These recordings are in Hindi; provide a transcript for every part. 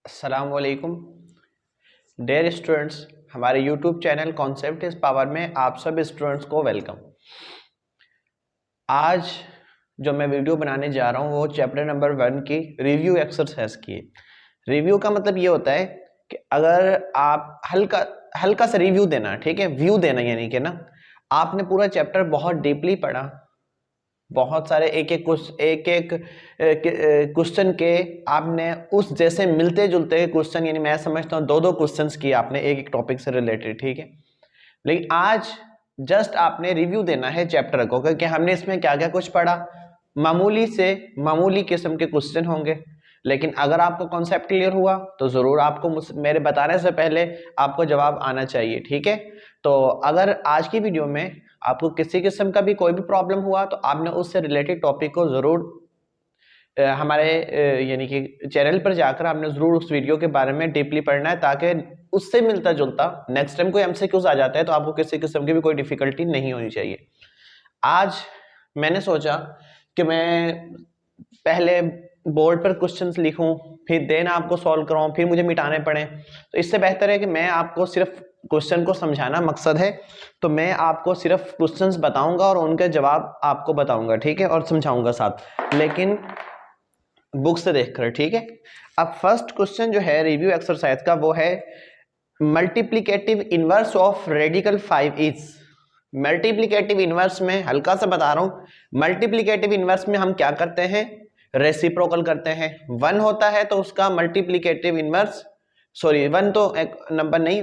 अस्सलामुअलैकुम डियर स्टूडेंट्स, हमारे YouTube channel concept is power में आप सब स्टूडेंट्स को वेलकम। आज जो मैं वीडियो बनाने जा रहा हूँ वो चैप्टर नंबर 1 की रिव्यू एक्सरसाइज की है। रिव्यू का मतलब ये होता है कि अगर आप हल्का सा रिव्यू देना, ठीक है, व्यू देना, यानी कि ना आपने पूरा चैप्टर बहुत डीपली पढ़ा, बहुत सारे एक एक क्वेश्चन के आपने उस जैसे मिलते जुलते क्वेश्चन, यानी मैं समझता हूँ दो क्वेश्चंस किए आपने एक एक टॉपिक से रिलेटेड, ठीक है। लेकिन आज जस्ट आपने रिव्यू देना है चैप्टर को, क्योंकि हमने इसमें क्या क्या कुछ पढ़ा। मामूली किस्म के क्वेश्चन होंगे, लेकिन अगर आपको कॉन्सेप्ट क्लियर हुआ तो जरूर आपको मेरे बताने से पहले आपको जवाब आना चाहिए, ठीक है। तो अगर आज की वीडियो में आपको किसी किस्म का भी कोई भी प्रॉब्लम हुआ तो आपने उससे रिलेटेड टॉपिक को जरूर हमारे यानी कि चैनल पर जाकर आपने जरूर उस वीडियो के बारे में डीपली पढ़ना है, ताकि उससे मिलता जुलता नेक्स्ट टाइम कोई एमसीक्यूज आ जाता है तो आपको किसी किस्म की भी कोई डिफिकल्टी नहीं होनी चाहिए। आज मैंने सोचा कि मैं पहले बोर्ड पर क्वेश्चंस लिखूं, फिर देन आपको सॉल्व कराऊं, फिर मुझे मिटाने पड़े, तो इससे बेहतर है कि मैं आपको सिर्फ क्वेश्चन को समझाना मकसद है, तो मैं आपको सिर्फ क्वेश्चंस बताऊंगा और उनके जवाब आपको बताऊंगा, ठीक है, और समझाऊंगा साथ, लेकिन बुक से देखकर, ठीक है। अब फर्स्ट क्वेश्चन जो है रिव्यू एक्सरसाइज का वो है multiplicative inverse of radical 5 is. Multiplicative inverse में हल्का सा बता रहा हूं, मल्टीप्लिकेटिव इनवर्स में हम क्या करते हैं, रेसिप्रोकल करते हैं। 1 होता है तो उसका मल्टीप्लिकेटिव इनवर्स, सॉरी 1 तो एक नंबर नहीं,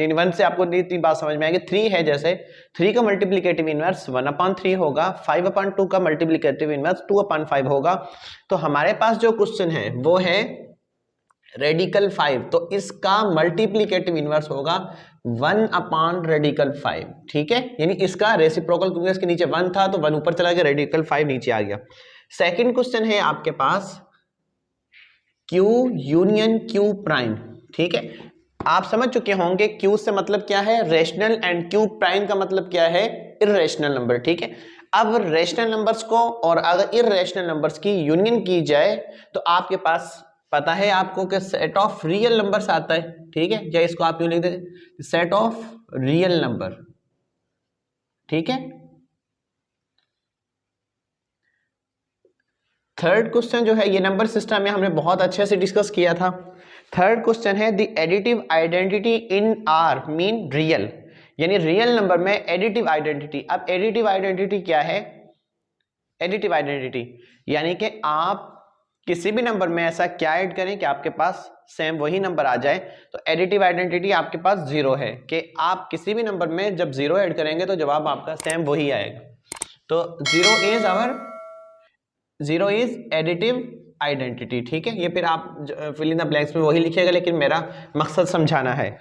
1 से आपको इतनी बात समझ में आएगी। 3 है, जैसे 3 का मल्टीप्लिकेटिव इनवर्स 1/3 होगा, 5/2 का मल्टीप्लिकेटिव इनवर्स 2/5 होगा। तो हमारे पास जो क्वेश्चन है वो है रेडिकल 5, तो इसका मल्टीप्लिकेटिव इनवर्स होगा 1/रेडिकल 5, ठीक है, यानी इसका रेसिप्रोकल, क्योंकि इसके नीचे 1 था तो 1 ऊपर चला गया, रेडिकल 5 नीचे आ गया। सेकंड क्वेश्चन है आपके पास Q यूनियन Q प्राइम, ठीक है। आप समझ चुके होंगे Q से मतलब क्या है, रेशनल, एंड Q प्राइम का मतलब क्या है, इर्रेशनल नंबर, ठीक है। अब रेशनल नंबर्स को और अगर इर्रेशनल नंबर्स की यूनियन की जाए तो आपके पास पता है आपको कि सेट ऑफ रियल नंबर्स आता है, ठीक है, या इसको आप यूं लिख दें सेट ऑफ रियल नंबर, ठीक है। थर्ड क्वेश्चन जो है ये नंबर सिस्टम में हमने बहुत अच्छे से डिस्कस किया था। थर्ड क्वेश्चन है the additive identity in are mean real, यानी रियल नंबर में एडिटिव आइडेंटिटी। अब एडिटिव आइडेंटिटी क्या है, एडिटिव आइडेंटिटी यानी कि आप किसी भी नंबर में ऐसा क्या ऐड करें कि आपके पास सेम वही नंबर आ जाए। तो एडिटिव आइडेंटिटी आपके पास 0 है, कि आप किसी भी नंबर में जब 0 ऐड करेंगे तो जवाब आपका सेम वही आएगा। तो 0 इज एडिटिव आइडेंटिटी, ठीक है। ये फिर आप फिल इन द ब्लैंक्स में वही लिखिएगा, लेकिन मेरा मकसद समझाना है।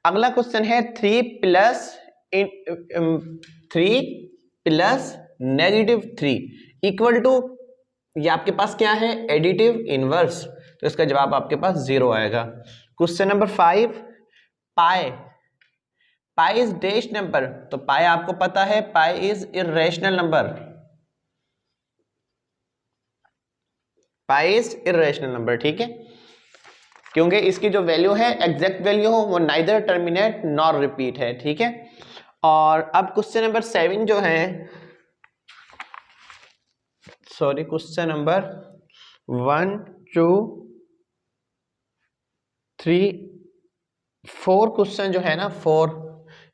अगला क्वेश्चन है 3+-3 इक्वल टू, ये आपके पास क्या है, एडिटिव इनवर्स, तो इसका जवाब आपके पास 0 आएगा। Question number 5 pi is dash number, तो पाई आपको पता है pi is irrational number, pi is irrational number, ठीक है, क्योंकि इसकी जो वैल्यू है एग्जैक्ट वैल्यू हो वो नाइदर टर्मिनेट नॉर रिपीट है, ठीक है। और अब क्वेश्चन नंबर 7 जो है, सॉरी क्वेश्चन नंबर 1 2 3 4 क्वेश्चन जो है ना 4,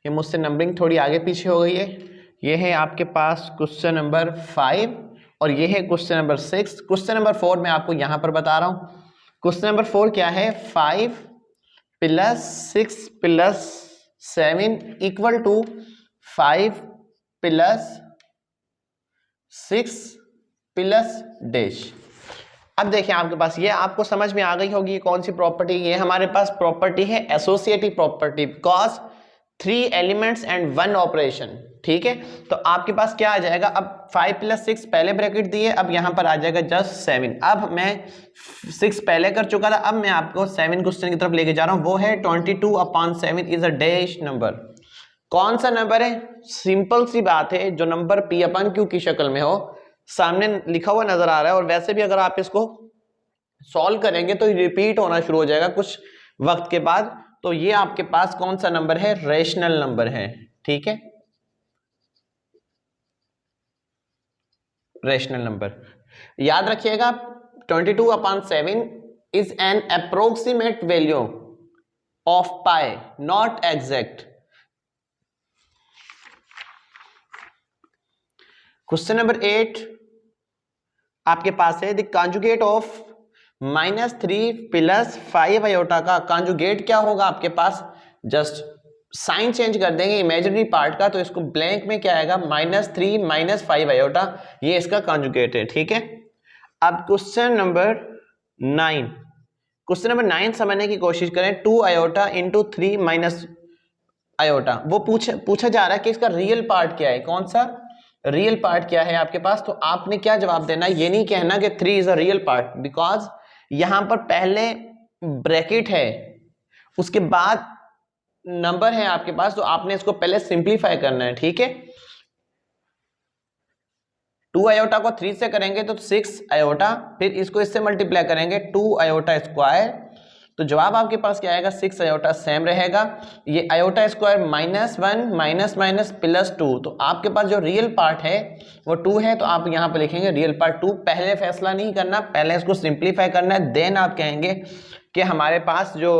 ये मुझसे नंबरिंग थोड़ी आगे पीछे हो गई है। ये है आपके पास क्वेश्चन नंबर 5 और ये है क्वेश्चन नंबर 6। क्वेश्चन नंबर 4 मैं आपको यहां पर बता रहा हूं। क्वेश्चन नंबर 4 क्या है, 5 + 6 + 7 इक्वल टू 5 + 6 + डैश। अब देखिए आपके पास ये आपको समझ में आ गई होगी ये कौन सी प्रॉपर्टी, ये हमारे पास प्रॉपर्टी है associative property, because 3 elements and 1 operation, ठीक है। तो आपके पास क्या आ जाएगा, अब 5 + 6 पहले ब्रैकेट दिए, अब यहां पर आ जाएगा जस्ट 7। अब मैं 6 पहले कर चुका था, अब मैं आपको 7 क्वेश्चन की तरफ लेके जा रहा हूं, वो है 22/7 इज अ डैश नंबर। कौन सा नंबर है, सिंपल सी बात है, जो नंबर P/Q की शक्ल में हो, सामने लिखा हुआ नजर आ रहा है, और वैसे भी अगर आप इसको सॉल्व करेंगे तो रिपीट होना शुरू हो जाएगा कुछ वक्त के बाद। तो ये आपके पास कौन सा नंबर है, रेशनल नंबर है, ठीक है, रेशनल नंबर। याद रखिएगा 22/7 is an approximate value of pi, not exact. Question number 8 आपके पास है, द कॉन्जुगेट ऑफ -3 + 5 आयोटा का कॉन्जुगेट क्या होगा आपके पास, जस्ट साइन चेंज कर देंगे इमेजिनरी पार्ट का, तो इसको ब्लैंक में क्या आएगा, -3 - 5 आयोटा, ये इसका कॉन्जुगेट है, ठीक है। अब क्वेश्चन नंबर 9, क्वेश्चन नंबर 9 समझने की कोशिश करें। 2 आयोटा इंटू 3 - आयोटा, वो पूछा जा रहा है कि इसका रियल पार्ट क्या है, कौन सा रियल पार्ट क्या है आपके पास। तो आपने क्या जवाब देना है, ये नहीं कहना कि 3 is a real part, because यहां पर पहले ब्रैकेट है उसके बाद नंबर है आपके पास, तो आपने इसको पहले सिंप्लीफाई करना है, ठीक है। 2 आयोटा को 3 से करेंगे तो 6 आयोटा, फिर इसको इससे मल्टीप्लाई करेंगे 2 आयोटा स्क्वायर, तो जवाब आपके पास क्या आएगा, 6 आयोटा सेम रहेगा। ये आयोटा स्क्वायर -1 माइनस +2, तो आपके पास जो रियल पार्ट है वो 2 है, तो आप यहाँ पे लिखेंगे रियल पार्ट 2। पहले फैसला नहीं करना, पहले इसको सिंप्लीफाई करना है, देन आप कहेंगे कि हमारे पास जो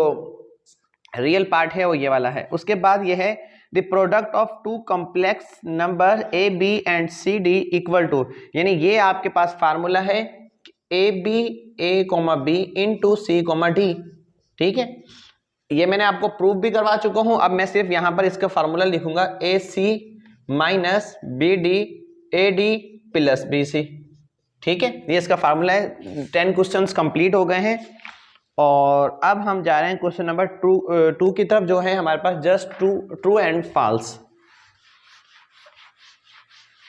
रियल पार्ट है वो ये वाला है। उसके बाद ये है the product of 2 complex number A B and C D equal to, यानी ये आपके पास फार्मूला है A इंटू सी डी, ठीक है। ये मैंने आपको प्रूफ भी करवा चुका हूं, अब मैं सिर्फ यहां पर इसका फार्मूला लिखूंगा AC - BD AD + BC, ठीक है, ये इसका फार्मूला है। 10 क्वेश्चंस कंप्लीट हो गए हैं और अब हम जा रहे हैं क्वेश्चन नंबर 2 की तरफ, जो है हमारे पास जस्ट ट्रू एंड फॉल्स।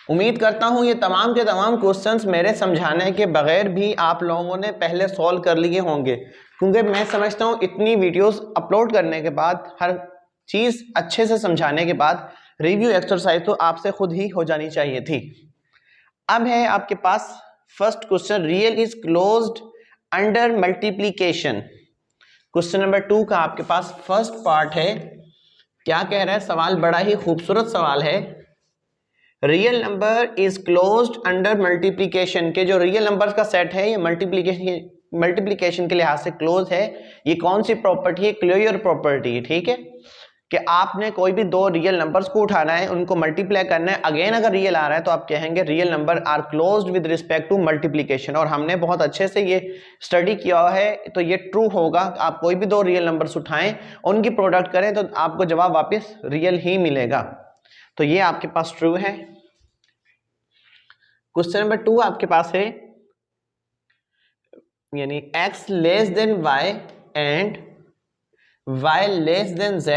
उम्मीद करता हूं ये तमाम के तमाम क्वेश्चंस मेरे समझाने के बगैर भी आप लोगों ने पहले सॉल्व कर लिए होंगे, क्योंकि मैं समझता हूं इतनी वीडियोस अपलोड करने के बाद, हर चीज अच्छे से समझाने के बाद रिव्यू एक्सरसाइज तो आपसे खुद ही हो जानी चाहिए थी। अब है आपके पास first question, real is closed under multiplication. Question number 2 का आपके पास फर्स्ट पार्ट है। क्या कह रहा है सवाल, बड़ा ही खूबसूरत सवाल है। Real number is closed under multiplication, के जो रियल नंबर्स का सेट है ये मल्टीप्लीकेशन के लिहाज से क्लोज है। ये कौन सी प्रॉपर्टी है, क्लोजर प्रॉपर्टी है, ठीक है, कि आपने कोई भी 2 रियल नंबर्स को उठाना है, उनको मल्टीप्लाई करना है, अगेन अगर रियल आ रहा है तो आप कहेंगे real number are closed with respect to multiplication, और हमने बहुत अच्छे से ये स्टडी किया है, तो ये ट्रू होगा। आप कोई भी 2 रियल नंबर्स उठाएं, उनकी प्रोडक्ट करें तो आपको जवाब वापस रियल ही मिलेगा, तो ये आपके पास ट्रू है। क्वेश्चन नंबर 2 आपके पास है, यानी x less than y and y less than z,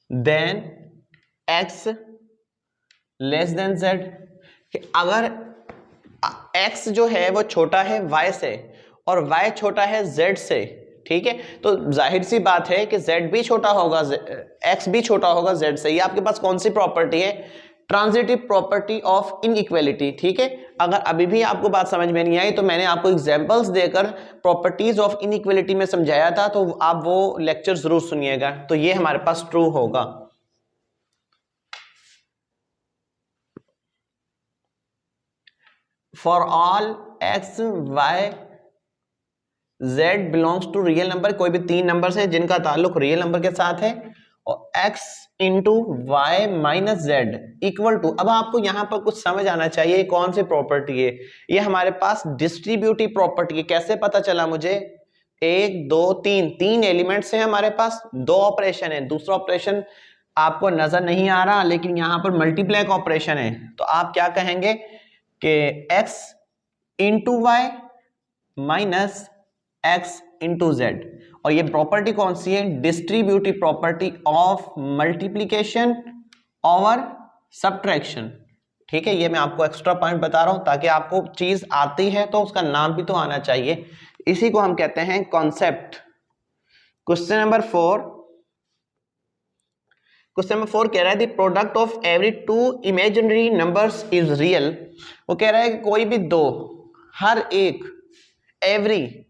then x less than z। अगर x जो है वो छोटा है y से और y छोटा है z से, ठीक है, तो जाहिर सी बात है कि z भी छोटा होगा, x भी छोटा होगा z से। ये आपके पास कौन सी प्रॉपर्टी है, ट्रांजिटिव प्रॉपर्टी ऑफ इनइक्वालिटी, ठीक है। अगर अभी भी आपको बात समझ में नहीं आई तो मैंने आपको एग्जांपल्स देकर प्रॉपर्टीज ऑफ इनइक्वालिटी में समझाया था, तो आप वो लेक्चर जरूर सुनिएगा। तो ये हमारे पास ट्रू होगा। For all x y z belongs to real number, कोई भी 3 नंबर्स हैं जिनका ताल्लुक रियल नंबर के साथ है, और x into y minus z equal to, अब आपको यहां पर कुछ समझ आना चाहिए कौन सी प्रॉपर्टी है, ये हमारे पास डिस्ट्रीब्यूटिव प्रॉपर्टी है। कैसे पता चला मुझे, 1 2 3 एलिमेंट्स हैं हमारे पास, 2 ऑपरेशन है, दूसरा ऑपरेशन आपको नजर नहीं आ रहा लेकिन यहां पर मल्टीप्लाई का ऑपरेशन है, तो आप क्या कहेंगे कि x into y minus x into z, और ये प्रॉपर्टी कौन सी है, डिस्ट्रीब्यूटिव प्रॉपर्टी ऑफ मल्टीप्लीकेशन और सब्ट्रैक्शन, ठीक है। ये मैं आपको एक्स्ट्रा पॉइंट बता रहा हूं ताकि आपको चीज आती है तो उसका नाम भी तो आना चाहिए, इसी को हम कहते हैं concept. Question number 4, question number 4 कह रहा है the product of every 2 imaginary numbers is real. वो कह रहा है कि कोई भी 2, हर एक एवरी,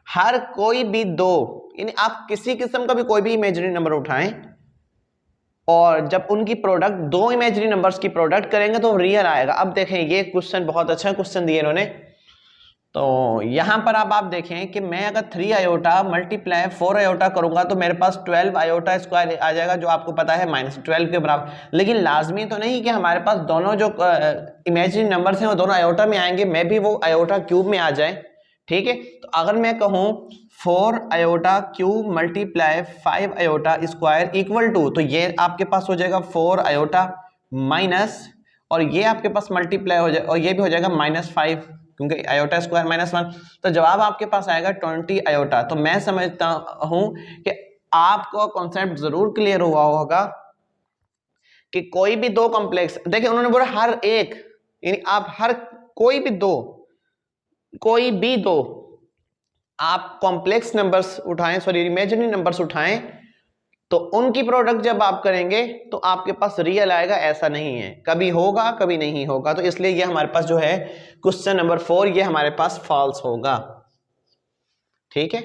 हर कोई भी दो, यानी आप किसी किस्म का भी कोई भी इमेजिनरी नंबर उठाएं और जब उनकी प्रोडक्ट दो इमेजिनरी नंबर्स की प्रोडक्ट करेंगे तो रियल आएगा। अब देखें ये क्वेश्चन बहुत अच्छा क्वेश्चन दिए इन्होंने। तो यहां पर अब आप देखें कि मैं अगर 3 आयोटा मल्टीप्लाई 4 आयोटा करूंगा तो मेरे पास 12 आयोटा स्क्वायर आ जाएगा, जो आपको पता है -12 के बराबर। लेकिन लाजमी तो नहीं कि हमारे पास दोनों जो इमेजिनरी नंबर्स हैं वो दोनों आयोटा में आएंगे, मैं भी वो आयोटा क्यूब में आ जाए। ठीक है, तो अगर मैं कहूं 4 iota cube multiply 5 iota square equal to, तो ये आपके पास हो जाएगा 4 आयोटा माइनस, और ये आपके पास मल्टीप्लाई हो जाए और ये भी हो जाएगा -5, क्योंकि आयोटा स्क्वायर -1, तो जवाब आपके पास आएगा 20 आयोटा। तो मैं समझता हूं कि आपको कॉन्सेप्ट जरूर क्लियर हुआ होगा कि कोई भी दो कॉम्प्लेक्स, देखिए उन्होंने बोला हर एक, यानी आप हर कोई भी दो आप कॉम्प्लेक्स नंबर्स उठाएं, सॉरी इमेजिनरी नंबर्स उठाएं, तो उनकी प्रोडक्ट जब आप करेंगे तो आपके पास रियल आएगा, ऐसा नहीं है, कभी होगा कभी नहीं होगा। तो इसलिए ये हमारे पास जो है क्वेश्चन नंबर 4 ये हमारे पास फॉल्स होगा। ठीक है,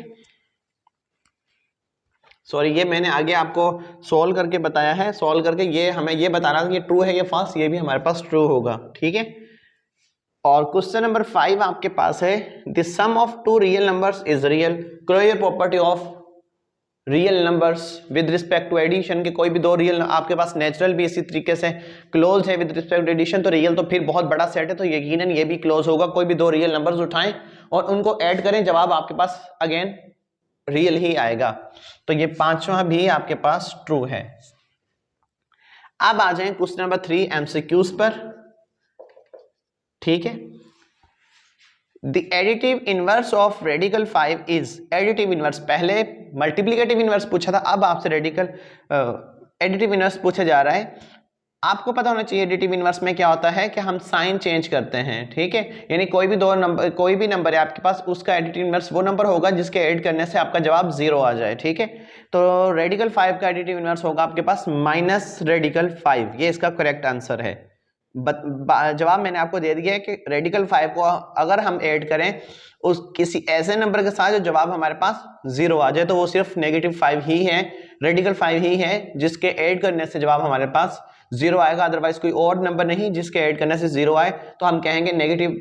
सॉरी ये मैंने आगे आपको सॉल्व करके बताया है, सॉल्व करके ये हमें ये बताना था कि ट्रू है या फॉल्स, ये भी हमारे पास ट्रू होगा। ठीक है, और क्वेश्चन नंबर 5 आपके पास है the sum of two real numbers is real, closure property of real numbers with respect to addition, के कोई भी दो रियल, आपके पास नेचुरल भी इसी तरीके से क्लोज है विद रिस्पेक्ट टू एडिशन, तो रियल तो फिर बहुत बड़ा सेट है तो यकीनन ये भी क्लोज होगा। कोई भी दो रियल नंबर्स उठाएं और उनको ऐड करें, जवाब आपके पास अगेन रियल ही आएगा। तो ये पांचवा भी आपके पास ट्रू है। अब आ जाएं क्वेश्चन नंबर 3 एमसीक्यूज पर। ठीक है, the additive inverse of radical 5 is, additive inverse, पहले मल्टीप्लिकेटिव इनवर्स पूछा था, अब आपसे रेडिकल एडिटिव इनवर्स पूछा जा रहा है। आपको पता होना चाहिए एडिटिव इनवर्स में क्या होता है कि हम साइन चेंज करते हैं। ठीक है, यानी कोई भी दो नंबर, कोई भी नंबर है आपके पास, उसका एडिटिव इनवर्स वो नंबर होगा जिसके ऐड करने से आपका जवाब 0 आ जाए। ठीक है, तो रेडिकल 5 का एडिटिव इनवर्स होगा आपके पास माइनस रेडिकल 5, ये इसका करेक्ट आंसर है। जवाब मैंने आपको दे दिया है कि रेडिकल 5 को अगर हम ऐड करें उस किसी ऐसे नंबर के साथ जो जवाब हमारे पास 0 आ जाए, तो वो सिर्फ -5 ही है, रेडिकल 5 ही है जिसके ऐड करने से जवाब हमारे पास 0 आएगा, अदरवाइज कोई और नंबर नहीं जिसके ऐड करने से 0 आए। तो हम कहेंगे negative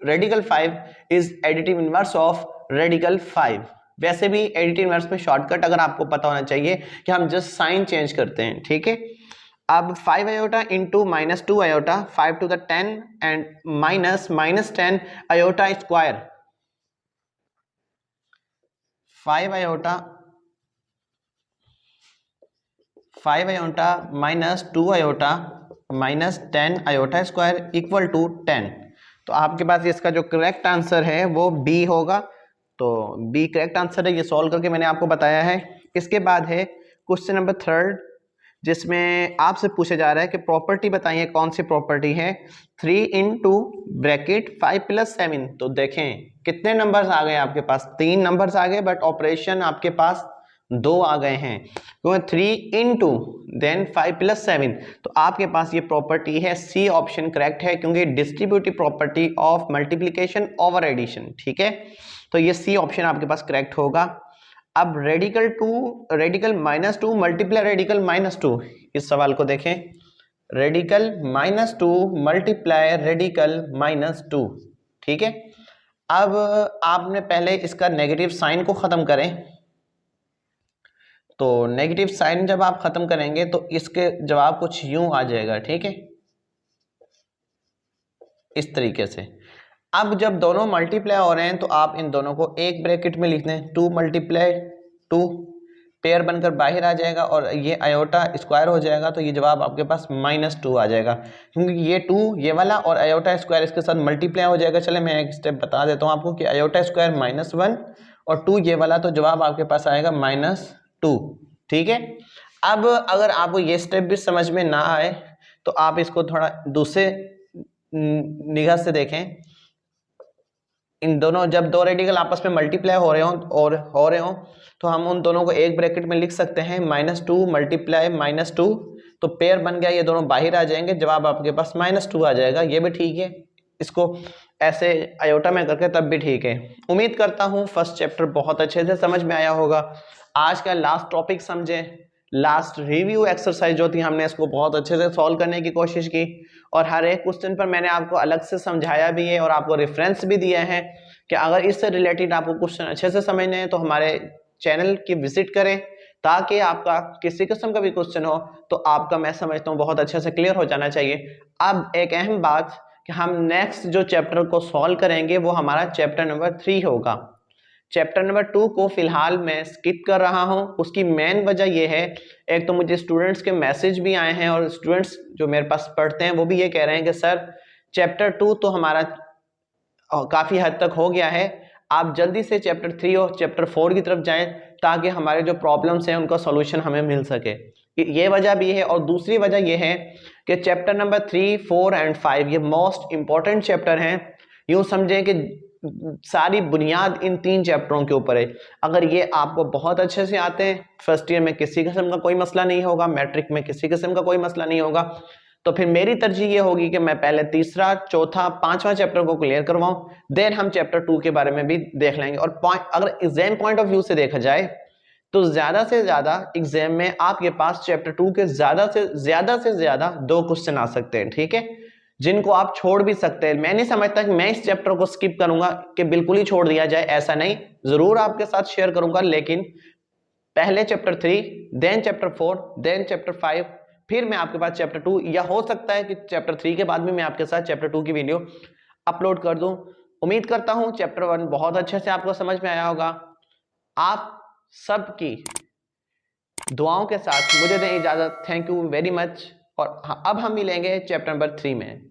radical 5 is additive inverse of radical 5। वैसे भी एडिटिव इनवर्स में शॉर्टकट अगर आपको पता होना चाहिए कि हम जस्ट साइन चेंज करते हैं। ठीक है, अब 5 iota into -2 iota 5 to the 10 and -10 iota square, 5 iota -2 iota -10 iota square equal to 10। तो आपके पास इसका जो करेक्ट आंसर है वो बी होगा। तो बी करेक्ट आंसर है, ये सॉल्व करके मैंने आपको बताया है। इसके बाद है क्वेश्चन नंबर 3 जिसमें आपसे पूछा जा रहा है कि प्रॉपर्टी बताइए, कौन सी प्रॉपर्टी है 3 into ब्रैकेट 5 + 7। तो देखें कितने नंबर्स आ गए आपके पास, 3 नंबर्स आ गए, बट ऑपरेशन आपके पास 2 आ गए हैं, क्योंकि 3 into देन 5 + 7। तो आपके पास ये प्रॉपर्टी है, सी ऑप्शन करेक्ट है, क्योंकि distributive property of multiplication over addition. ठीक है, तो ये सी ऑप्शन आपके पास करेक्ट होगा। अब रेडिकल -2 मल्टीप्लाई रेडिकल -2, इस सवाल को देखें, रेडिकल -2 मल्टीप्लाई रेडिकल -2। ठीक है, अब आपने पहले इसका नेगेटिव साइन को खत्म करें, तो नेगेटिव साइन जब आप खत्म करेंगे तो इसके जवाब कुछ यूं आ जाएगा। ठीक है, इस तरीके से। अब जब दोनों मल्टीप्लाई हो रहे हैं तो आप इन दोनों को एक ब्रैकेट में लिख दें, 2 × 2 पेयर बनकर बाहर आ जाएगा और ये आयोटा स्क्वायर हो जाएगा, तो ये जवाब आपके पास -2 आ जाएगा, क्योंकि ये 2 ये वाला और आयोटा स्क्वायर इसके साथ मल्टीप्लाई हो जाएगा। चले मैं एक स्टेप बता देता हूँ आपको कि आयोटा स्क्वायर -1 और 2 ये वाला, तो जवाब आपके पास आएगा -2। ठीक है, अब अगर आपको ये स्टेप भी समझ में ना आए तो आप इसको थोड़ा दूसरे निगाह से देखें। इन दोनों जब दो रेडिकल आपस में मल्टीप्लाई हो रहे हो तो हम उन दोनों को एक ब्रैकेट में लिख सकते हैं, -2 मल्टीप्लाई -2, तो पेयर बन गया, ये दोनों बाहर आ जाएंगे, जवाब आपके पास -2 आ जाएगा। ये भी ठीक है, इसको ऐसे आयोटा में करके तब भी ठीक है। उम्मीद करता हूँ फर्स्ट चैप्टर बहुत अच्छे से समझ में आया होगा। आज का लास्ट टॉपिक समझे, लास्ट रिव्यू एक्सरसाइज जो थी हमने इसको बहुत अच्छे से सॉल्व करने की कोशिश की और हर एक क्वेश्चन पर मैंने आपको अलग से समझाया भी है और आपको रेफरेंस भी दिया है कि अगर इससे रिलेटेड आपको क्वेश्चन अच्छे से समझने हैं तो हमारे चैनल की विजिट करें, ताकि आपका किसी किस्म का भी क्वेश्चन हो तो आपका मैं समझता हूँ बहुत अच्छे से क्लियर हो जाना चाहिए। अब एक अहम बात कि हम नेक्स्ट जो चैप्टर को सॉल्व करेंगे वो हमारा चैप्टर नंबर 3 होगा। चैप्टर नंबर 2 को फिलहाल मैं स्किप कर रहा हूं। उसकी मेन वजह यह है, एक तो मुझे स्टूडेंट्स के मैसेज भी आए हैं और स्टूडेंट्स जो मेरे पास पढ़ते हैं वो भी ये कह रहे हैं कि सर चैप्टर 2 तो हमारा काफी हद तक हो गया है, आप जल्दी से चैप्टर 3 और चैप्टर 4 की तरफ जाएं ताकि हमारे जो प्रॉब्लम्स हैं उनका सॉल्यूशन हमें मिल सके। ये वजह भी है। और दूसरी वजह यह है कि चैप्टर नंबर 3, 4 एंड 5 ये मोस्ट इंपॉर्टेंट चैप्टर हैं। यूं समझें कि सारी बुनियाद इन 3 चैप्टरों के ऊपर है। अगर ये आपको बहुत अच्छे से आते हैं, फर्स्ट ईयर में किसी किस्म का कोई मसला नहीं होगा, मैट्रिक में किसी किस्म का कोई मसला नहीं होगा, तो फिर मेरी तरजीह ये होगी कि मैं पहले तीसरा, चौथा, पांचवा चैप्टर को क्लियर करवाऊं, देन हम चैप्टर 2 के बारे में भी देख लेंगे। और अगर एग्जाम पॉइंट ऑफ व्यू से देखा जाए तो ज्यादा से ज्यादा एग्जाम में आपके पास चैप्टर 2 के ज्यादा से ज्यादा 2 क्वेश्चन आ सकते हैं, ठीक है, जिनको आप छोड़ भी सकते हैं। मैं नहीं समझता कि मैं इस चैप्टर को स्किप करूंगा कि बिल्कुल ही छोड़ दिया जाए, ऐसा नहीं, जरूर आपके साथ शेयर करूंगा, लेकिन पहले chapter 3, then chapter 4, then chapter 5, फिर मैं आपके पास चैप्टर 2, या हो सकता है कि चैप्टर 3 के बाद भी मैं आपके साथ चैप्टर 2 की वीडियो अपलोड कर दूं। उम्मीद करता हूं चैप्टर 1 बहुत अच्छे से आपको समझ में आया होगा। आप सबकी दुआओं के साथ मुझे दें इजाजत। Thank you very much. और अब हम मिलेंगे चैप्टर नंबर 3 में।